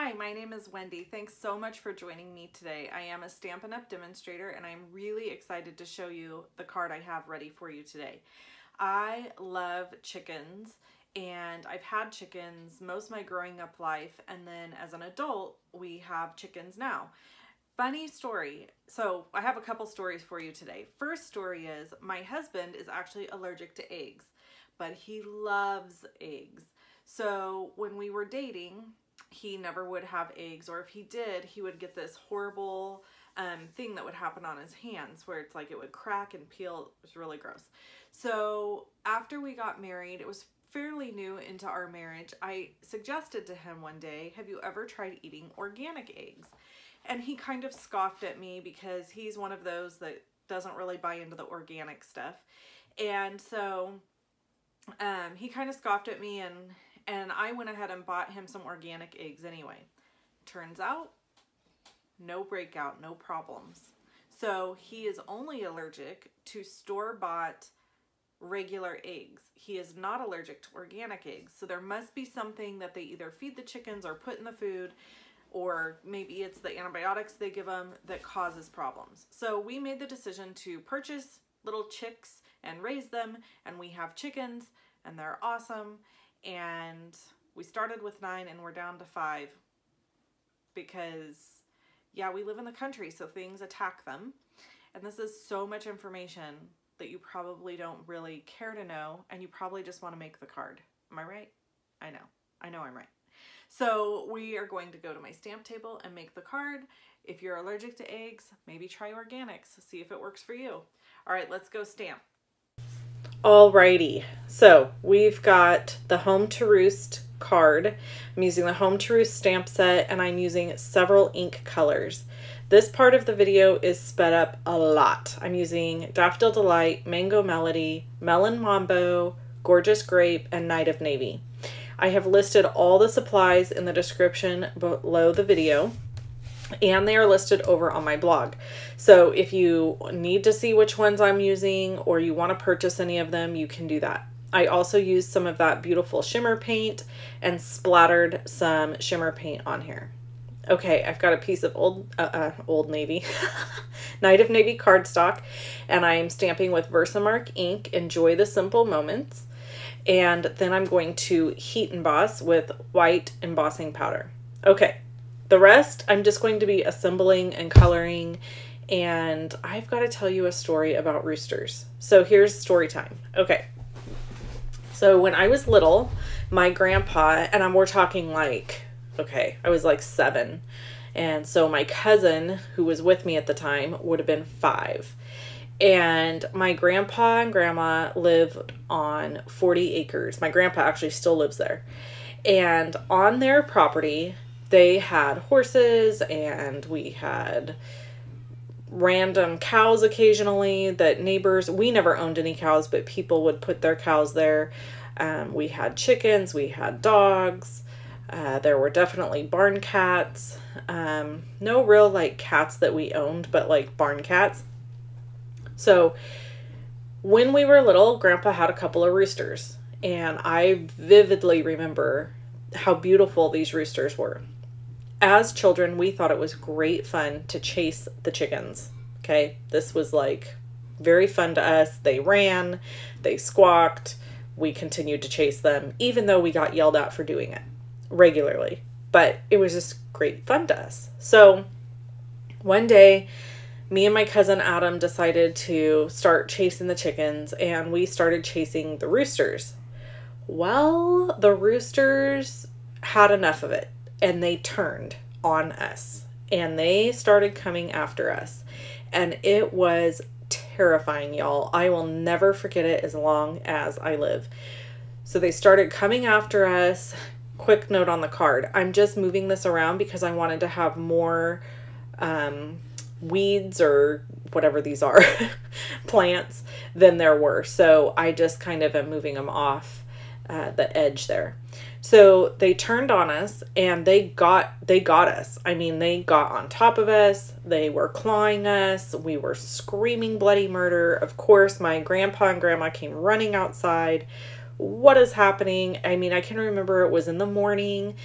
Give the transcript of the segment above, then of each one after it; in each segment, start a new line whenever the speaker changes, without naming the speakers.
Hi, my name is Wendy. Thanks so much for joining me today. I am a Stampin' Up! Demonstrator and I'm really excited to show you the card I have ready for you today. I love chickens and I've had chickens most of my growing up life, and then as an adult we have chickens now. Funny story. So I have a couple stories for you today. First story is my husband is actually allergic to eggs, but he loves eggs. So when we were dating, he never would have eggs, or if he did, he would get this horrible thing that would happen on his hands where it's like it would crack and peel. It was really gross. So after we got married, it was fairly new into our marriage, I suggested to him one day, have you ever tried eating organic eggs? And he kind of scoffed at me because he's one of those that doesn't really buy into the organic stuff. And so he kind of scoffed at me, and I went ahead and bought him some organic eggs anyway. Turns out, no breakout, no problems. So he is only allergic to store-bought regular eggs. He is not allergic to organic eggs. So there must be something that they either feed the chickens or put in the food, or maybe it's the antibiotics they give them that causes problems. So we made the decision to purchase little chicks and raise them, and we have chickens and they're awesome. And we started with 9 and we're down to 5 because, yeah, we live in the country, so things attack them. And this is so much information that you probably don't really care to know, and you probably just want to make the card. Am I right? I know I'm right. So we are going to go to my stamp table and make the card. If you're allergic to eggs, maybe try organics, see if it works for you. All right, let's go stamp. Alrighty, so we've got the Home to Roost card. I'm using the Home to Roost stamp set, and I'm using several ink colors. This part of the video is sped up a lot. I'm using Daffodil Delight, Mango Melody, Melon Mambo, Gorgeous Grape, and Night of Navy. I have listed all the supplies in the description below the video, and they are listed over on my blog. So if you need to see which ones I'm using or you want to purchase any of them, you can do that. I also used some of that beautiful shimmer paint and splattered some shimmer paint on here. Okay, I've got a piece of Old Navy, Night of Navy cardstock, and I am stamping with Versamark ink, Enjoy the Simple Moments. And then I'm going to heat emboss with white embossing powder. Okay, the rest I'm just going to be assembling and coloring, and I've got to tell you a story about roosters. So here's story time. Okay, so when I was little, my grandpa, and we're talking like, okay, I was like 7, and so my cousin who was with me at the time would have been 5. And my grandpa and grandma lived on 40 acres. My grandpa actually still lives there. And on their property, they had horses, and we had random cows occasionally that neighbors, we never owned any cows, but people would put their cows there. We had chickens, we had dogs. There were definitely barn cats. No real like cats that we owned, but like barn cats. So when we were little, Grandpa had a couple of roosters, and I vividly remember how beautiful these roosters were. As children, we thought it was great fun to chase the chickens. Okay, this was like very fun to us. They ran, they squawked, we continued to chase them, even though we got yelled at for doing it regularly. But it was just great fun to us. So one day, me and my cousin Adam decided to start chasing the chickens, and we started chasing the roosters. Well, the roosters had enough of it, and they turned on us, and they started coming after us, and it was terrifying, y'all. I will never forget it as long as I live. So they started coming after us. Quick note on the card, I'm just moving this around because I wanted to have more weeds or whatever these are plants than there were, so I just kind of am moving them off the edge there. So they turned on us, and they got us. I mean, they got on top of us, they were clawing us, we were screaming bloody murder. Of course my grandpa and grandma came running outside. What is happening? I mean, I can remember it was in the morning,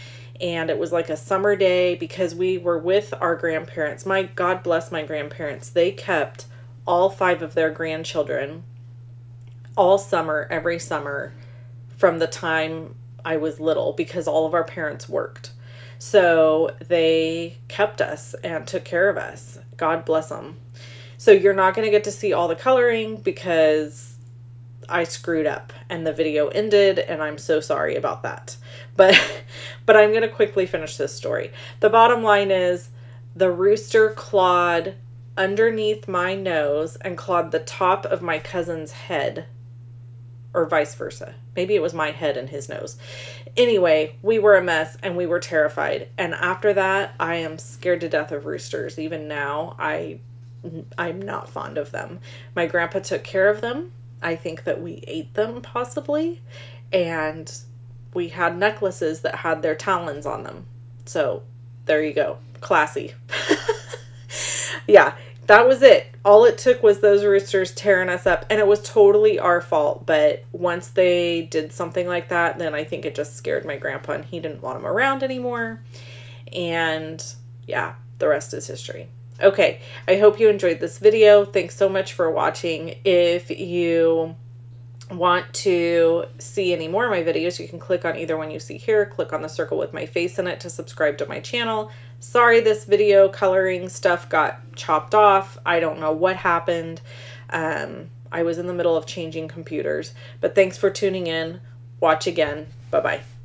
and it was like a summer day because we were with our grandparents. My God bless my grandparents. They kept all 5 of their grandchildren all summer, every summer, from the time I was little, because all of our parents worked. So they kept us and took care of us. God bless them. So you're not going to get to see all the coloring because I screwed up and the video ended, and I'm so sorry about that. But I'm going to quickly finish this story. The bottom line is the rooster clawed underneath my nose and clawed the top of my cousin's head, or vice versa. Maybe it was my head and his nose. Anyway, we were a mess and we were terrified. And after that, I am scared to death of roosters. Even now, I'm not fond of them. My grandpa took care of them. I think that we ate them possibly. And we had necklaces that had their talons on them. So there you go. Classy. Yeah. That was it. All it took was those roosters tearing us up, and it was totally our fault. But once they did something like that, then I think it just scared my grandpa, and he didn't want them around anymore. And yeah, the rest is history. Okay, I hope you enjoyed this video. Thanks so much for watching. If you want to see any more of my videos, you can click on either one you see here. Click on the circle with my face in it to subscribe to my channel. Sorry this video coloring stuff got chopped off. I don't know what happened. I was in the middle of changing computers. But thanks for tuning in. Watch again. Bye-bye.